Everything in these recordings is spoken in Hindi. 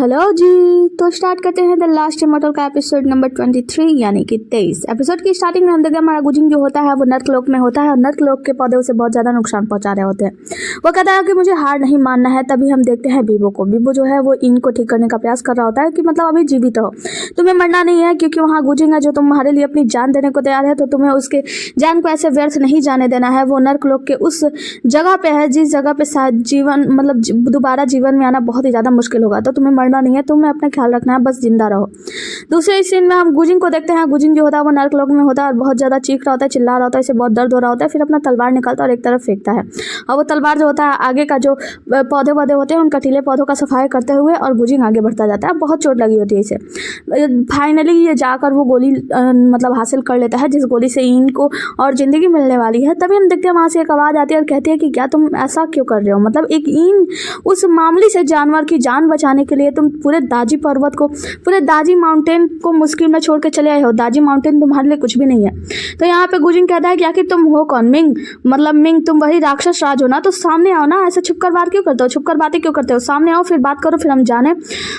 हेलो जी। तो स्टार्ट करते हैं द लास्ट इमॉर्टल का एपिसोड नंबर 23 यानी कि 23। एपिसोड की स्टार्टिंग में हम देखते हैं हमारा गुजिंग जो होता है वो नर्कलोक में होता है और नर्कलोक के पौधे उसे बहुत ज़्यादा नुकसान पहुंचा रहे होते हैं। वो कहता है कि मुझे हार नहीं मानना है। तभी हम देखते हैं बीबो को। बीबो जो है वो इन को ठीक करने का प्रयास कर रहा होता है कि मतलब अभी जीवित हो, तुम्हें मरना नहीं है, क्योंकि वहाँ गुजिंग है जो तुम्हारे लिए अपनी जान देने को तैयार है, तो तुम्हें उसके जान को ऐसे व्यर्थ नहीं जाने देना है। वो नर्कलोक के उस जगह पे है जिस जगह पे शायद जीवन मतलब दोबारा जीवन में आना बहुत ही ज़्यादा मुश्किल होगा। तो तुम्हें मरना नहीं है, तुम्हें अपना ख्याल रखना है, बस जिंदा रहो। दूसरे सीन में हम गुजिंग को देखते हैं। गुजिंग जो होता है वो नर्कलोक में होता है और बहुत ज़्यादा चीख रहा होता है, चिल्ला रहा होता है, इसे बहुत दर्द हो रहा होता है। फिर अपना तलवार निकालता है और एक तरफ फेंकता है और वो तलवार जो होता है आगे का जो पौधे होते हैं उन कटीले पौधों का सफाई करते हुए और गुजिंग आगे बढ़ता जाता है। बहुत चोट लगी होती है इसे। फाइनली ये जाकर वो गोली मतलब हासिल कर लेता है जिस गोली से इन को और ज़िंदगी मिलने वाली है। तभी हम देखते हैं वहाँ से एक आवाज़ आती है और कहती है कि क्या तुम ऐसा क्यों कर रहे हो, मतलब एक इन उस मामूली से जानवर की जान बचाने के लिए तुम पूरे दाजी पर्वत को, पूरे दाजी माउंटेन को मुश्किल में छोड़ के चले आए हो। दाजी माउंटेन तुम्हारे लिए कुछ भी नहीं है। तो यहाँ पे गुजिंग कहता है कि आखिर तुम हो कौन? मिंग, मतलब मिंग तुम वही राक्षस राज हो ना, तो सामने आओ ना, ऐसे छुपकर बात क्यों करते हो, छुपकर बातें क्यों करते हो, सामने आओ फिर बात करो, फिर हम जाने।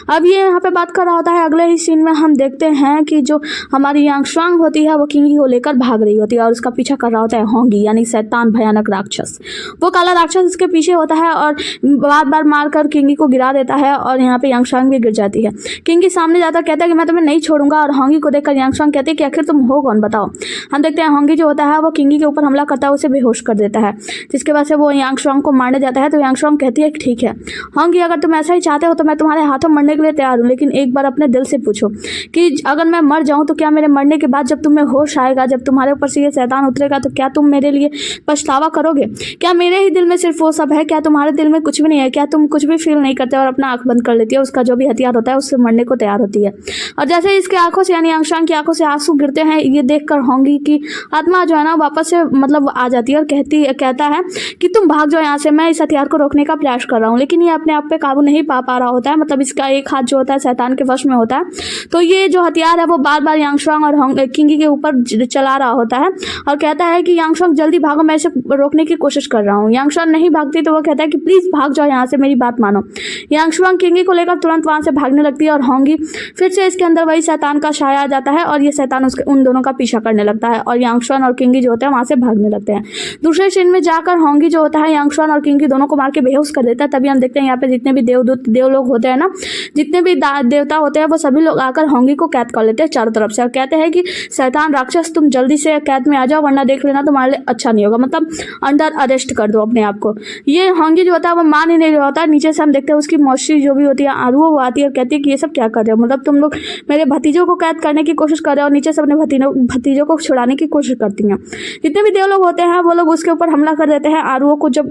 अब ये यहाँ पे बात कर रहा होता है। अगले ही सीन में हम देखते हैं कि जो हमारी यांगशुआंग होती है वो किंगी को लेकर भाग रही होती है और उसका पीछा कर रहा होता है होंगी यानी शैतान भयानक राक्षस। वो काला राक्षस उसके पीछे होता है और बार बार मारकर किंगी को गिरा देता है और यहाँ पे यांगशुआंग भी गिर जाती है। किंगी सामने जाता कहता है कि मैं तुम्हें नहीं छोड़ूंगा और होंगी को देखकर यांगशुआंग कहती है कि आखिर तुम हो कौन, बताओ। हम देखते हैं होंगी जो होता है वो किंगी के ऊपर हमला करता है, उसे बेहोश कर देता है, जिसके बाद से वो यांगशुआंग को मारने जाता है। तो यांगशुआंग कहती है कि ठीक है होंगी, अगर तुम ऐसा ही चाहते हो तो मैं तुम्हारे हाथों मरने के लिए तैयार हूँ, लेकिन एक बार अपने दिल से पूछो कि अगर मैं मर जाऊँ तो क्या मेरे मरने के बाद जब तुम्हें होश आएगा, जब तुम्हारे ऊपर से ये शैतान उतरेगा, तो क्या तुम मेरे लिए पछतावा करोगे? क्या मेरे ही दिल में सिर्फ वो सब है? क्या तुम्हारे दिल में कुछ भी नहीं है? क्या तुम कुछ भी फील नहीं करते और अपना आंख बंद कर लेती है? उसका जो भी हथियार होता है उससे मरने को तैयार होती है। और जैसे इसके आंखों से यानी यांगशुआंग की आंखों से आंसू गिरते हैं, ये देखकर होंगी की आत्मा जो है ना वापस से मतलब आ जाती है और कहता है कि तुम भाग जाओ यहाँ से, मैं इस हथियार को रोकने का प्रयास कर रहा हूँ। लेकिन ये अपने आप पे काबू नहीं पा रहा होता है, मतलब इसका एक हाथ जो होता है शैतान के वश में होता है। तो ये जो हथियार है वो बार बार यांगशुआंग और किंगी के ऊपर चला रहा होता है और कहता है कि यांगशुआंग जल्दी भागो, मैं इसे रोकने की कोशिश कर रहा हूँ। यांगशुआंग नहीं भागती तो वो कहता है कि प्लीज भाग जाओ यहाँ से, मेरी बात मानो। यांगशुआंग किंगी को लेकर तुरंत वहां से भागने लगती है और होंगी फिर से इसके अंदर वही शैतान का साया आ जाता है और ये शैतान उन दोनों का पीछा करने लगता है और यांगशुआंग और किंगी जो होते हैं वहां से भागने लगते हैं। दूसरे सीन में जाकर होंगी जो होता है यांगशुआंग और किंगी दोनों को मार के बेहोश कर देता है। तभी हम देखते हैं यहाँ पे जितने भी देव लोग होते हैं ना, जितने भी देवता होते हैं वो सभी लोग आकर होंगी को कैद कर लेते हैं चारों तरफ से और कहते हैं कि शैतान राक्षस तुम जल्दी से कैद में आ जाओ, वरना देख लेना तुम्हारे लिए अच्छा नहीं होगा, मतलब अंडर अरेस्ट कर दो अपने आप को। ये होंगी जो होता है वो मान ही नहीं रहा होता है। नीचे से हम देखते हैं उसकी मौसी जो भी होती है आरू, वो आती है और कहती है कि ये सब क्या कर रहे हो, मतलब तुम लोग मेरे भतीजों को कैद करने की कोशिश कर रहे हो और नीचे से अपने भतीजों को छुड़ाने की कोशिश करती हैं। जितने भी देव लोग होते हैं वो लोग उसके ऊपर हमला कर देते हैं। आरू को जब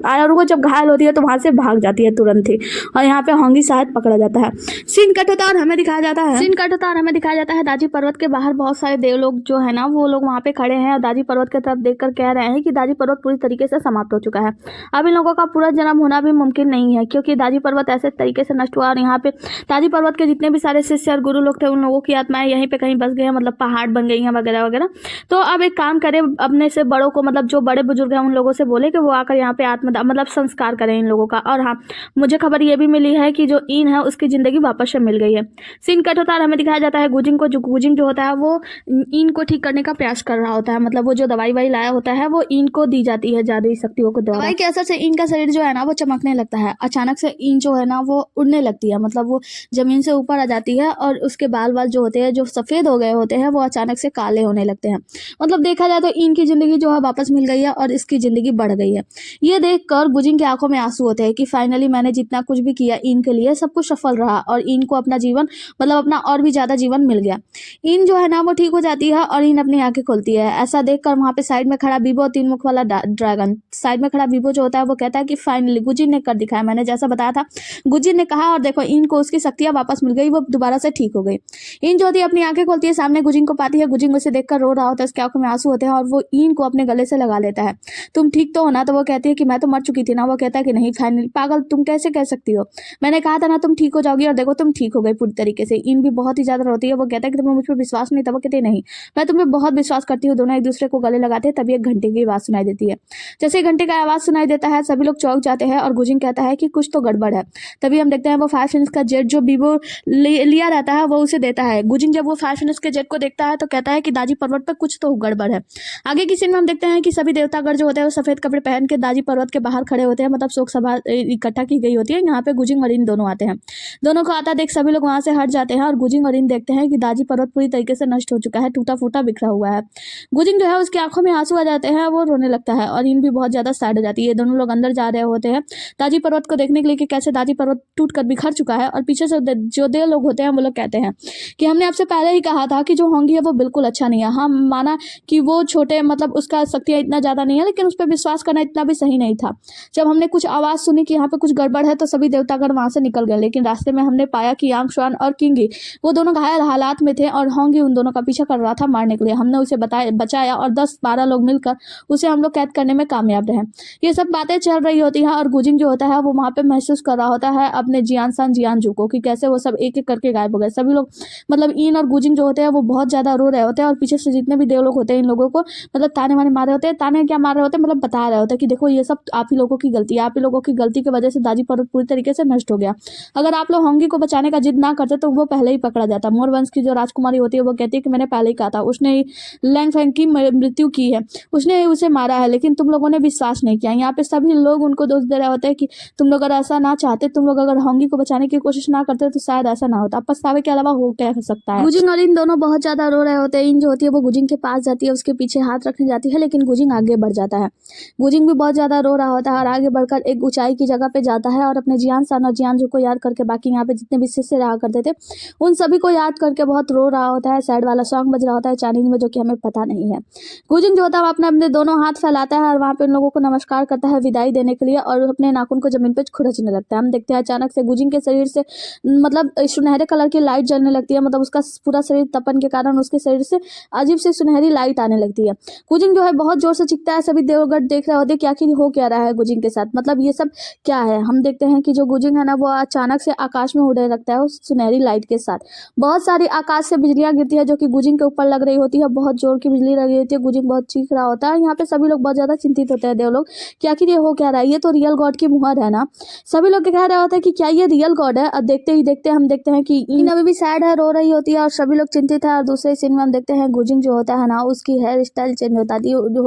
घायल होती है तो वहां से भाग जाती है तुरंत ही और यहाँ पे होंगी शायद पकड़ा जाता है। सीन कट होता है और हमें दिखाया जाता है दाजी पर्वत के बाहर बहुत सारे देव लोग जो है ना वो लोग वहाँ पे खड़े हैं और दाजी पर्वत की तरफ देखकर कह रहे हैं कि दाजी पर्वत पूरी तरीके से समाप्त हो चुका है। अब इन लोगों का पूरा जन्म होना भी मुमकिन नहीं है, क्योंकि दाजी पर्वत ऐसे तरीके से नष्ट हुआ और यहाँ पे दाजी पर्वत के जितने भी सारे शिष्य और गुरु लोग थे उन लोगों की आत्माएं यहीं पे कहीं बस गई हैं, मतलब पहाड़ बन गई हैं वगैरह वगैरह। तो अब एक काम करें, अपने से बड़ों को, मतलब जो बड़े बुजुर्ग हैं उन लोगों से बोले कि वो आकर यहाँ पे मतलब संस्कार करें इन लोगों का। और हाँ, मुझे खबर ये भी मिली है कि जो इन है उसकी जिंदगी वापस से मिल गई है। सीन कट होता है और हमें दिखाया जाता है गुजिंग को। जो गुजिंग जो होता है वो इन को ठीक करने का प्रयास कर रहा होता है, मतलब वो जो दवाई लाया होता है वो इन को दी जाती है जादुई शक्तियों को। दवाई के असर से इन का शरीर जो है ना वो चमकने लगता है। अचानक से इन जो है ना वो उड़ने लगती है, मतलब वो जमीन से ऊपर आ जाती है और उसके बाल जो होते हैं जो सफेद हो गए होते हैं वो अचानक से काले होने लगते हैं। मतलब देखा जाए तो इनकी जिंदगी जो है वापस मिल गई है और इसकी जिंदगी बढ़ गई है। ये देखकर गुजिंग की आंखों में आंसू होते हैं कि फाइनली मैंने जितना कुछ भी किया इनके लिए सब कुछ सफल रहा और इनको अपना जीवन, मतलब अपना और भी ज्यादा जीवन मिल गया। इन जो है ना वो ठीक हो जाती है और इन अपनी आंखें खोलती है। ऐसा देखकर वहां पे साइड में खड़ा बीबो, 3 मुख वाला ड्रैगन साइड में खड़ा बीबो जो होता है वो कहता है कि फाइनली गुजिन ने कर दिखाया, मैंने जैसा बताया था गुजिन ने कहा और देखो इनको उसकी शक्तियां वापस मिल गई, वो दोबारा से ठीक हो गई। इन जो होती है अपनी आंखें खोलती है, सामने गुजिंग को पाती है। गुजिंग उसे देखकर रो रहा होता है, उसकी आंखों में आंसू होते हैं और वो इन को अपने गले से लगा लेता है। तुम ठीक तो हो ना? तो वो कहती है कि मैं तो मर चुकी थी ना। वो कहता है कि नहीं फाइनली, पागल तुम कैसे कह सकती हो, मैंने कहा था ना तुम ठीक हो जाओगी और देखो तुम ठीक हो गई पूरी तरीके से। इन भी बहुत ही ज्यादा रोती है। वो कहता है कि तुम्हें मुझ पर विश्वास नहीं था। वो कहती नहीं, मैं तुम्हें बहुत विश्वास करती हूँ। दोनों एक दूसरे को गले लगाते हैं। तभी एक घंटे की आवाज सुनाई देती है। जैसे ही घंटे का आवाज सुनाई देता है सभी लोग चौंक जाते हैं और गुजिंग कहता है कि कुछ तो गड़बड़ है। तभी हम देखते हैं वो 5 इंच का है जेट जो बीबो लिया रहता है वो उसे देता है। गुजिंग जब वो 5 मिनट्स के जेट को देखता है तो कहता है कि दाजी पर्वत पर कुछ तो गड़बड़ है। आगे की सीन में हम देखते हैं कि सभी देवतागण जो होते हैं वो सफेद कपड़े पहन के दाजी पर्वत के बाहर खड़े होते हैं, मतलब शोक सभा इकट्ठा की गई होती है। यहाँ पे गुजिंग और इन दोनों आते हैं। दोनों को आता देख सभी लोग वहां से हट जाते हैं और गुजिंग और इन देखते हैं कि दाजी पर्वत पूरी तरीके से नष्ट हो चुका है, टूटा फूटा बिखरा हुआ है। गुजिंग जो है उसकी आंखों में आंसू आ जाते हैं, वो रोने लगता है और इन भी बहुत ज्यादा सैड हो जाती है। दोनों लोग अंदर जा रहे होते हैं दाजी पर्वत को देखने के लिए कि कैसे दाजी पर्वत टूट कर बिखर चुका है। और पीछे से जो देव लोग होते हैं वो लोग कहते हैं कि हमने आपसे पहले ही कहा था कि जो होंगी है वो बिल्कुल अच्छा नहीं है। हम माना कि वो छोटे मतलब उसका शक्तियाँ इतना ज्यादा नहीं है, लेकिन उस पर विश्वास करना इतना भी सही नहीं था। जब हमने कुछ आवाज सुनी कि यहाँ पे कुछ गड़बड़ है तो सभी देवतागण वहां से निकल गए, लेकिन रास्ते में हमने पाया कि यांग शुआन और किंगी वो दोनों घायल हालात में थे और होंगी उन दोनों का पीछा कर रहा था मारने के लिए। हमने उसे बचाया और 10-12 लोग मिलकर उसे हम लोग कैद करने में कामयाब रहे। ये सब बातें चल रही होती है और गुजिंग जो होता है वो वहां पे महसूस कर रहा होता है अपने जियानजू को कि कैसे वो सब एक एक करके गायब हो गए। सभी लोग मतलब इन और गुजिंग जो होते हैं वो बहुत ज्यादा रो रहे होते हैं और पीछे से जितने भी देव लोग होते हैं इन लोगों को मतलब ताने वाने मार रहे होते हैं। ताने क्या मार रहे होते हैं मतलब बता रहे होते हैं कि देखो ये सब आप ही लोगों की गलती है, आप ही लोगों की गलती की वजह से दाजी पर्वत पूरी तरीके से नष्ट हो गया। अगर आप लोग होंगी को बचाने का जिद ना करते तो वो पहले ही पकड़ा जाता। मोर वंश की जो राजकुमारी होती है वो कहती है कि मैंने पहले ही कहा था, उसने लैंग फैंग की मृत्यु की है, उसने उसे मारा है, लेकिन तुम लोगों ने विश्वास नहीं किया। यहाँ पे सभी लोग उनको दोष दे रहे होते हैं कि तुम लोग अगर ऐसा ना चाहते, तुम लोग अगर होंगी को बचाने की कोशिश ना करते तो शायद ऐसा ना होता। पछतावे के अलावा हो क्या सकता है। गुजिंग और इन दोनों बहुत ज्यादा रो रहे होते हैं। इन जो होती है वो गुजिंग के पास जाती है, उसके पीछे हाथ रखने जाती है, लेकिन गुजिंग आगे बढ़ जाता है। गुजिंग भी बहुत ज्यादा रो रहा होता है और आगे बढ़कर एक ऊंचाई की जगह पे जाता है और अपने जियान सान और जियानजू को याद करके बाकी यहाँ पे जितने भी शिष्य रहा करते थे उन सभी को याद करके बहुत रो रहा होता है। सैड वाला सॉन्ग बज रहा होता है चाइनीज में, जो कि हमें पता नहीं है। गुजिंग जो होता है अपने अपने दोनों हाथ फैलाता है और वहां पे उन लोगों को नमस्कार करता है विदाई देने के लिए और अपने नाखून को जमीन पे खुरचने लगता है। हम देखते हैं अचानक से गुजिंग के शरीर से मतलब सुनहरे कलर की लाइट जलने लगती है, मतलब उसका पूरा शरीर तपन के कारण उसके शरीर से अजीब से सुनहरी लाइट आने लगती है। गुजिंग जो है बहुत जोर से चीखता है। सभी देवगढ़ देख रहे होते क्या कि हो क्या रहा है गुजिंग के साथ, मतलब ये सब क्या है। हम देखते हैं कि जो गुजिंग है ना वो अचानक से आकाश में उड़ने लगता है उस सुनहरी लाइट के साथ। बहुत सारी आकाश से बिजलियां गिरती है जो कि गुजिंग के ऊपर लग रही होती है, बहुत जोर की बिजली लग रही होती है। गुजिंग बहुत चीख रहा होता है। यहाँ पे सभी लोग बहुत ज्यादा चिंतित होते हैं देव लोग कि आखिर ये हो क्या रहा है, ये तो रियल गॉड की मुहर है ना। सभी लोग कह रहे होते हैं कि क्या ये रियल गॉड है। और देखते ही देखते हम देखते हैं कि इन अभी भी सैड है, रो रही होती है और सभी लोग चिंतित है। और दूसरे सीन में हम देखते हैं गुजिंग जो होता है ना उसकी हेयर स्टाइल चेंज हो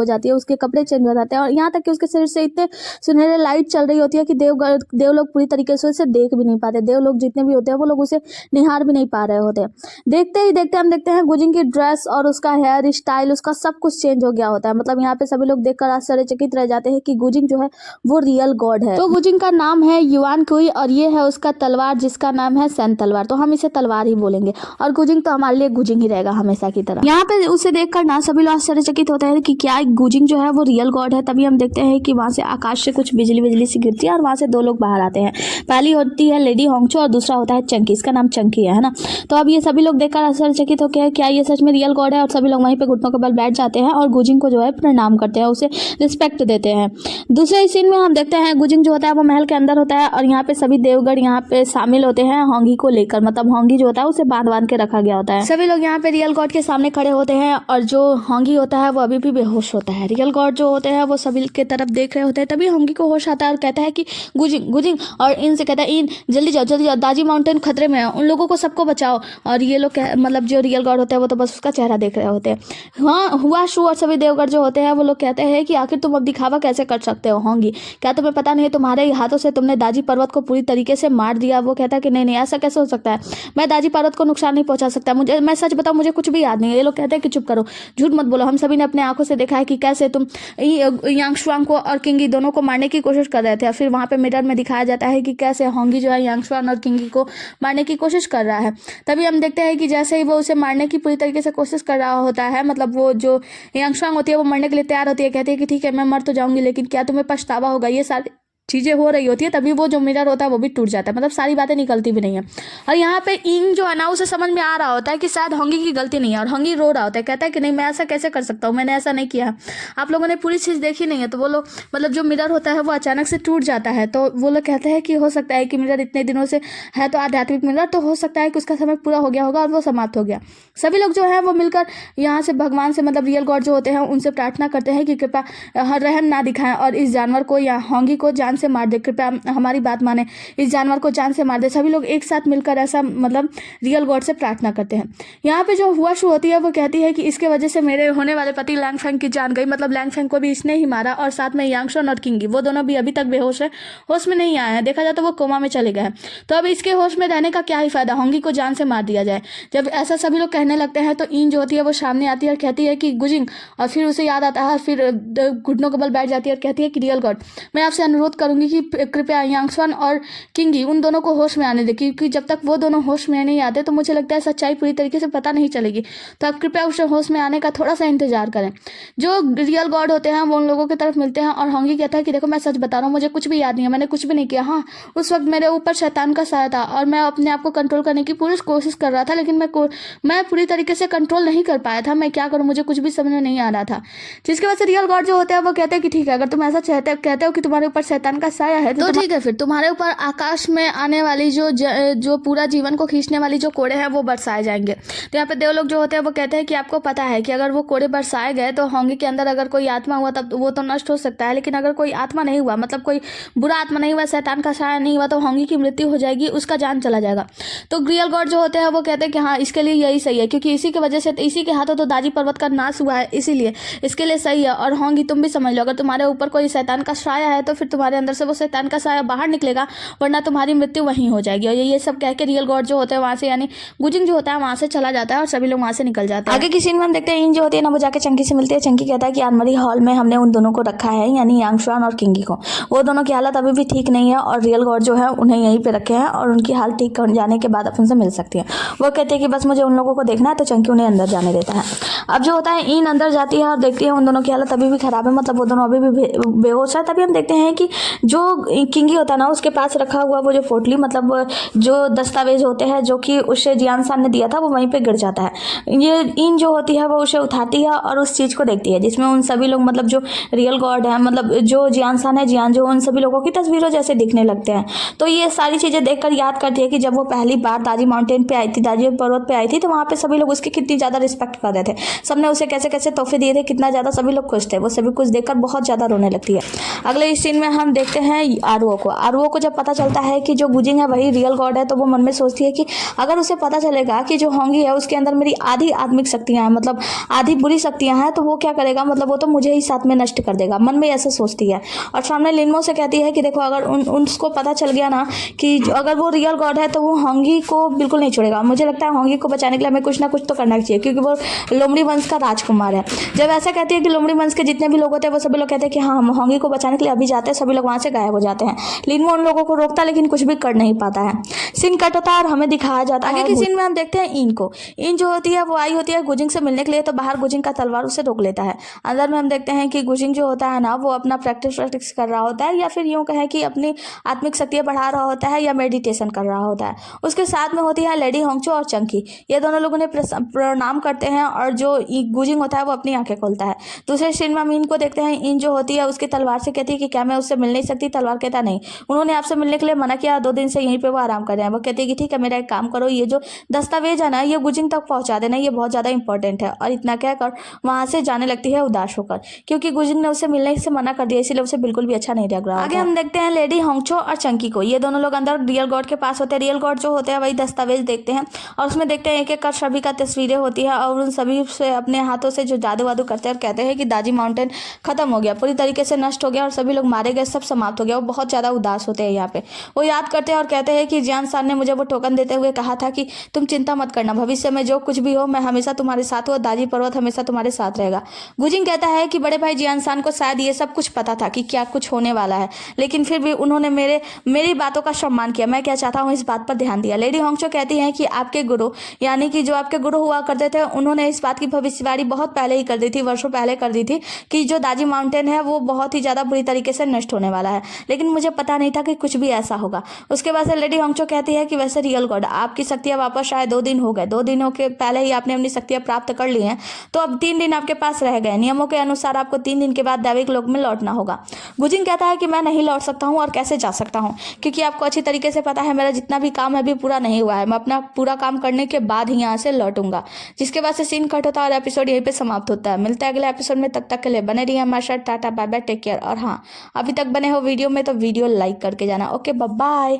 जाती है, उसके कपड़े चेंज हो जाते हैं और यहाँ तक कि उसके शरीर से इतने सुनहरे लाइट चल रही होती है कि देव लोग पूरी तरीके से उसे देख भी नहीं पाते। देव लोग जितने भी होते हैं वो लोग उसे निहार भी नहीं पा रहे होते। देखते ही देखते हम देखते हैं गुजिंग की ड्रेस और उसका हेयर स्टाइल उसका सब कुछ चेंज हो गया होता है। मतलब यहाँ पे सभी लोग देखकर आश्चर्यचकित रह जाते हैं कि गुजिंग जो है वो रियल गॉड है। तो गुजिंग का नाम है युआन कुई और ये है उसका तलवार जिसका नाम है सन तलवार, तो हम इसे तलवार ही बोलेंगे और गुजिंग तो हमारे लिए गुजिंग ही रहेगा हमेशा की तरह। यहाँ पे उसे देखकर ना सभी लोग आश्चर्यचकित होते हैं कि क्या गुजिंग जो है वो रियल गॉड है। तभी हम देखते हैं कि वहां से आकाश से कुछ बिजली सी गिरती है और वहां से दो लोग बाहर आते हैं। पहली होती है लेडी होंगचो और दूसरा होता है चंकी, इसका नाम चंकी है ना। तो अब ये सभी लोग देखकर आश्चर्यचकित होकर है क्या ये सच में रियल गॉड है, और सभी लोग वहीं पे घुटनों के बल बैठ जाते हैं और गुजिंग को जो है प्रणाम करते हैं, उसे रिस्पेक्ट देते हैं। दूसरे सीन में हम देखते हैं गुजिंग जो होता है वो महल के अंदर होता है और यहाँ पे सभी देवगढ़ यहाँ पे शामिल होते हैं होंगी को लेकर, मतलब होंगी जो होता है उसे बांध के रखा गया होता है। सभी लोग यहाँ पे रियल गॉड के सामने खड़े होते हैं और जो होंगी होता है वो अभी भी बेहोश होता है। रियल गॉड जो होते हैं वो सभी के तरफ देख रहे होते हैं। तभी होंगी को होश आता है और कहता है कि गुजिंग और इनसे कहता है इन जल्दी जाओ दाजी माउंटेन खतरे में है, उन लोगों को सबको बचाओ। और ये लोग मतलब जो रियल गॉड होते हैं वो तो बस उसका चेहरा देख रहे होते हैं। हाँ हुआ शू और सभी देवगढ़ जो होते हैं वो लोग कहते हैं कि आखिर तुम अब दिखावा कैसे कर सकते हो होंगी, क्या तुम्हें पता नहीं तुम्हारे हाथों से तुमने दाजी पर्वत को पूरी तरीके से मार दिया। वो कहता है कि नहीं ऐसा कैसे हो सकता है, मैं दाजी पर्वत को नुकसान नहीं पहुंचा सकता, मुझे मैं सच बताऊं मुझे कुछ भी याद नहीं है। ये लोग कहते हैं कि चुप करो, झूठ मत बोलो, हम सभी ने अपने आंखों से देखा है कि कैसे तुम यांग शुआन को और किंगी दोनों को मारने की कोशिश कर रहे थे। और फिर वहां पे मिरर में दिखाया जाता है कि कैसे होंगी जो है यांग शुआन और किंगी को मारने की कोशिश कर रहा है। तभी हम देखते हैं कि जैसे ही वो उसे मारने की पूरी तरीके से कोशिश कर रहा होता है, मतलब वो जो यांग शुआन होती है वो मरने के लिए तैयार होती है, कहती है कि ठीक है मैं मर तो जाऊंगी लेकिन क्या तुम्हें पछतावा होगा, ये सारी चीजें हो रही होती है। तभी वो जो मिरर होता है वो भी टूट जाता है, मतलब सारी बातें निकलती भी नहीं है। और यहाँ पे इंग जो है ना उसे समझ में आ रहा होता है कि शायद होंगी की गलती नहीं है और होंगी रो रहा होता है, कहता है कि नहीं मैं ऐसा कैसे कर सकता हूँ, मैंने ऐसा नहीं किया, आप लोगों ने पूरी चीज देखी नहीं है। तो वो लोग मतलब जो मिरर होता है वो अचानक से टूट जाता है, तो वो लोग कहते हैं कि हो सकता है कि मिरर इतने दिनों से है तो आध्यात्मिक मिरर, तो हो सकता है कि उसका समय पूरा हो गया होगा और वो समाप्त हो गया। सभी लोग जो है वो मिलकर यहाँ से भगवान से मतलब रियल गॉड जो होते हैं उनसे प्रार्थना करते हैं कि कृपा रहम ना दिखाएं और इस जानवर को या होंगी को जान जान से मार दे, कृपया हमारी बात माने, इस जानवर को जान से मार दे। सभी लोग एक साथ मिलकर ऐसा मतलब रियल गॉड से प्रार्थना करते हैं। यहाँ पे जो हुआ शू होती है वो कहती है कि इसके वजह से मेरे होने वाले पति लैंग फेंग की जान गई, मतलब लैंग फेंग को भी इसने ही मारा, और साथ में यांगशुन और किंगी वो दोनों भी अभी तक बेहोश है, होश में नहीं आए हैं। देखा जाए तो वो कोमा में चले गए हैं। तो अब इसके होश में रहने का क्या ही फायदा, होंगी को जान से मार दिया जाए। जब ऐसा सभी लोग कहने लगते हैं तो इन जो होती है वो सामने आती है और कहती है कि गुजिंग, और फिर उसे याद आता है और फिर घुटनों के बल बैठ जाती है और कहती है कि रियल गॉड, मैं आपसे अनुरोध करूंगी कि कृपया यांगशुन और किंगी उन दोनों को होश में आने दे, क्योंकि जब तक वो दोनों होश में नहीं आते तो मुझे लगता है सच्चाई पूरी तरीके से पता नहीं चलेगी। तो आप कृपया उसे होश में आने का थोड़ा सा इंतजार करें। जो रियल गॉड होते हैं वो उन लोगों की तरफ मिलते हैं और होंगी कहता है कि देखो मैं सच बता रहा हूँ, मुझे कुछ भी याद नहीं है, मैंने कुछ भी नहीं किया। हाँ, उस वक्त मेरे ऊपर शैतान का साया था और मैं अपने आप को कंट्रोल करने की पूरी कोशिश कर रहा था, लेकिन मैं पूरी तरीके से कंट्रोल नहीं कर पाया था। मैं क्या करूं, मुझे कुछ भी समझ में नहीं आ रहा था। जिसकी वजह से रियल गॉड जो होते हैं वो कहते हैं कि ठीक है, अगर तुम ऐसा कहते हो कि तुम्हारे ऊपर शैतान का साया है तो ठीक है, फिर तुम्हारे ऊपर आकाश में आने वाली जो पूरा जीवन को खींचने वाली जो कोड़े हैं वो बरसाए जाएंगे। तो यहाँ पे देवलोग जो होते हैं वो कहते हैं कि आपको पता है कि अगर वो कोड़े बरसाए गए तो होंगी के अंदर अगर कोई आत्मा हुआ तब वो तो नष्ट हो सकता है, लेकिन अगर कोई आत्मा नहीं हुआ, मतलब कोई बुरा आत्मा नहीं हुआ, शैतान का साया नहीं हुआ, तो होंगी की मृत्यु हो जाएगी, उसका जान चला जाएगा। तो रियल गॉड जो होते हैं वो कहते हैं कि हाँ, इसके लिए यही सही है, क्योंकि इसी की वजह से इसी के हाथों तो दाजी पर्वत का नाश हुआ है, इसीलिए इसके लिए सही है। और होंगी तुम भी समझ लो, अगर तुम्हारे ऊपर कोई शैतान का साया है तो फिर तुम्हारे अंदर से वो शैतान का साया बाहर निकलेगा, वरना तुम्हारी मृत्यु वहीं हो जाएगी। और ये सब कह के रियल गॉड जो होते हैं वहां से, यानी गुजिंग जो होता है वहां से चला जाता है और सभी लोग वहां से निकल जाते हैं। आगे की सीन में हम देखते हैं इन जो होती है ना वो जाके चंकी से मिलती है। चंकी कहता है कि आनमरी हॉल में हमने उन दोनों को रखा है, यानी यांगशुन और किंगी को। वो दोनों की हालत अभी भी ठीक नहीं है और रियल गॉड जो है उन्हें यहीं पे रखे हैं और उनकी हालत ठीक कर जाने के बाद अपन से मिल सकती है। वो कहते हैं कि बस मुझे उन लोगों को देखना है, तो चंकी उन्हें अंदर जाने देता है। अब जो होता है इन अंदर जाती है और देखती है उन दोनों की हालत अभी भी खराब है, मतलब वो दोनों अभी भी बेहोश है। तभी हम देखते हैं कि जो किंगी होता है ना उसके पास रखा हुआ वो जो पोटली, मतलब जो दस्तावेज होते हैं जो कि उसे जियान सान ने दिया था, वो वहीं पे गिर जाता है। ये इन जो होती है वो उसे उठाती है और उस चीज को देखती है जिसमें उन सभी लोग, मतलब जो रियल गॉड है, मतलब जो जियान सान है, जियान जो, उन सभी लोगों की तस्वीरों जैसे दिखने लगते हैं। तो ये सारी चीजें देखकर याद करती है कि जब वो पहली बार दाजी माउंटेन पे आई थी, दाजी पर्वत पे आई थी, तो वहाँ पे सभी लोग उसकी कितनी ज्यादा रिस्पेक्ट कर रहे थे, सबने उसे कैसे कैसे तोहफे दिए थे, कितना ज्यादा सभी लोग खुश थे। वो सभी कुछ देखकर बहुत ज्यादा रोने लगती है। अगले इस सीन में हम देखते हैं आरुओ को। आरुओ को जब पता चलता है कि जो गुजिंग है वही रियल गॉड है, तो वो मन में सोचती है कि अगर उसे पता चलेगा कि जो होंगी है उसके अंदर मेरी आधी आत्मिक शक्तियां हैं, मतलब आधी बुरी शक्तियां हैं, तो वो क्या करेगा, मतलब वो तो मुझे ही साथ में नष्ट कर देगा। मन में ऐसा सोचती है और सामने लिनमो से कहती है कि देखो अगर उसको पता चल गया ना कि अगर वो रियल गॉड है तो वो होंगी को बिल्कुल नहीं छोड़ेगा। मुझे लगता है होंगी को बचाने के लिए हमें कुछ ना कुछ तो करना चाहिए, क्योंकि वो लोमड़ी वंश का राजकुमार है। जब ऐसा कहती है कि लोमड़ी वंश के जितने भी लोग होते हैं वो सभी लोग कहते हैं कि हाँ हम होंगी को बचाने के लिए अभी जाते हैं, सभी लोग वहां से गायब हो जाते हैं। लिनमो उन लोगों को रोकता लेकिन कुछ भी कर नहीं पाता है। सीन कट होता है और हमें दिखाया जाता है आगे की सीन में हम देखते हैं इन को। इन जो होती है वो आई होती है गुजिंग से मिलने के लिए, तो बाहर गुजिंग का तलवार उसे रोक लेता है। अंदर में हम देखते हैं कि गुजिंग जो होता है ना वो अपना प्रैक्टिस कर रहा होता है, या फिर यूं कहें कि अपनी आत्मिक शक्तियां बढ़ा रहा होता है या मेडिटेशन कर रहा होता है। उसके साथ में होती है लेडी होंगचो और चंकी। ये दोनों लोग उन्हें प्रणाम करते हैं और जो गुजिंग होता है वो अपनी आंखें खोलता है। दूसरे सीन में हम इन को देखते हैं। इन जो होती है उसकी तलवार से कहती है कि क्या मैं उससे मिल नहीं सकती। तलवार कहता नहीं, उन्होंने आपसे मिलने के लिए मना किया, 2 दिन से यहीं पे वो आराम कर रहे हैं। वो कहती है कि ठीक है मेरा एक काम करो, ये जो दस्तावेज है ना ये गुजिंग तक पहुंचा देना, ये बहुत ज्यादा इंपॉर्टेंट है। और इतना कहकर वहां से जाने लगती है उदास होकर, क्योंकि गुजिंग ने उसे मिलने से मना कर दिया, इसलिए उसे बिल्कुल भी अच्छा नहीं लग रहा। आगे हम देखते हैं लेडी होंगचो और चंकी को। ये दोनों लोग अंदर रियल गॉड के पास होते हैं। रियल गॉड जो होते हैं वही दस्तावेज देखते हैं और उसमें देखते हैं एक एक कर सभी का तस्वीरें होती है और उन सभी से अपने हाथों से जो जादू वादू करते हैं और कहते हैं कि दाजी माउंटेन खत्म हो गया, पूरी तरीके से नष्ट हो गया और सभी लोग मारे गए, सब समाप्त हो गया। वो बहुत ज्यादा उदास होते हैं यहाँ पे। वो याद करते हैं और कहते हैं कि जियान सान ने मुझे वो टोकन देते हुए कहा था कि तुम चिंता मत करना, भविष्य में जो कुछ भी हो मैं हमेशा तुम्हारे साथ हूँ और दाजी पर्वत हमेशा तुम्हारे साथ रहेगा। गुजिंग कहता है कि बड़े भाई जियान सान को शायद ये सब कुछ पता था कि क्या कुछ होने वाला है, लेकिन फिर भी उन्होंने मेरी बातों का सम्मान किया। मैं क्या चाहता हूँ इस बात पर ध्यान दिया। लेडी होंगचो कहती है कि आपके गुरु, यानी कि जो आपके गुरु हुआ करते थे, उन्होंने इस बात की भविष्यवाणी बहुत पहले ही कर दी थी, वर्षों पहले कर दी थी कि जो दाजी माउंटेन है वो बहुत ही ज्यादा बुरी तरीके से नष्ट होने वाला है, लेकिन मुझे पता नहीं था कि कुछ भी ऐसा होगा। उसके बाद से लेडी होंगचो कहती है कि वैसे रियल गॉड आपकी शक्तियां वापस शायद 2 दिन हो गए, 2 दिनों के पहले ही आपने अपनी शक्तियां प्राप्त कर ली हैं, तो अब 3 दिन आपके पास रह गए। नियमों के अनुसार आपको 3 दिन के बाद दैविक लोक में लौटना होगा। गुजिंग कहता है कि मैं नहीं लौट सकता हूँ और कैसे जा सकता हूँ, क्योंकि आपको अच्छी तरीके से पता है मेरा जितना भी काम है अभी पूरा नहीं हुआ है, मैं अपना पूरा काम करने के बाद ही यहाँ से लौटूंगा। जिसके बाद से सीन कट होता है और एपिसोड यहीं पे समाप्त होता है। मिलता है अगले एपिसोड में, तब तक के लिए बने रहिए हमारे साथ। Tata bye bye, take care. और हाँ, अभी तक बने बने हो वीडियो में तो वीडियो लाइक करके जाना। Okay bye.